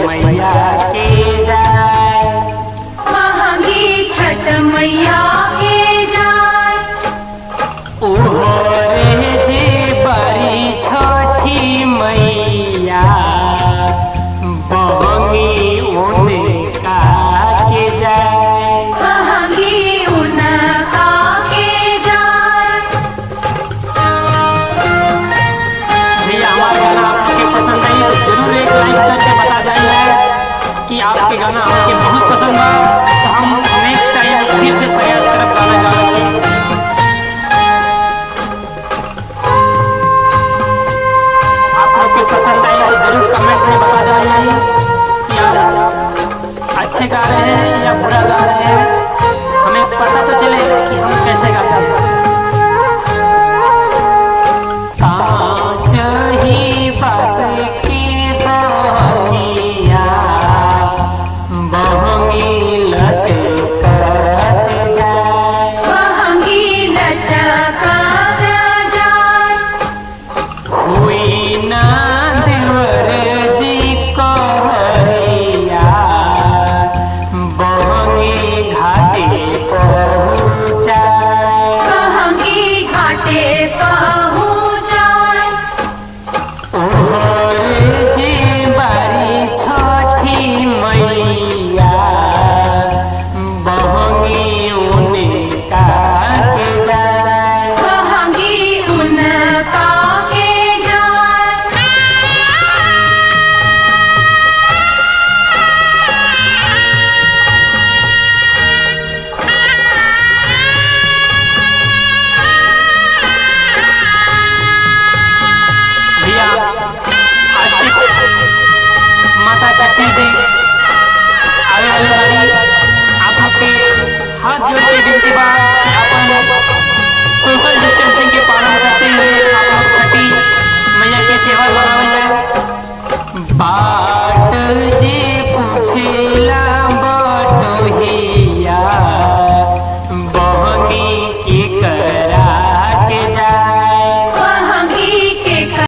मैया के जाए, महंगी छठ मैया के जाए। ओहरे जे बड़ी छठी मैया बहंगी उनका के जाए, महंगी उनका के जाए। भैया हमारा गाना आपके पसंद है तो जरूर एक लाइक करके बता जाइए कि आपके गाना आपके बहुत पसंद है, तो हम नेक्स्ट टाइम फिर से प्रयास करब गाना गाने के। आप लोग के पसंद आए तो जरूर कमेंट में बता जाइए कि आप अच्छे गा रहे हैं या बुरा गा रहे हैं, हमें पता तो चले कि हम कैसे गाते हैं। कांच ही बस की बहंगिया बहंगी लचकत जाए, महंगी लचकत जाए। हुई ना देवर जी कहैया बहंगी घाटे पहुँचाए, महंगी घाटे पहुँचाए। ओहरे जे बड़ी छठी मैया बहंगी उनका के जाए, महंगी उनका के जाए। भैया आज से माता छठी जी आवे वाली बारी आप सबके हाथ जोड़ के विनती बा कि अपन सोशल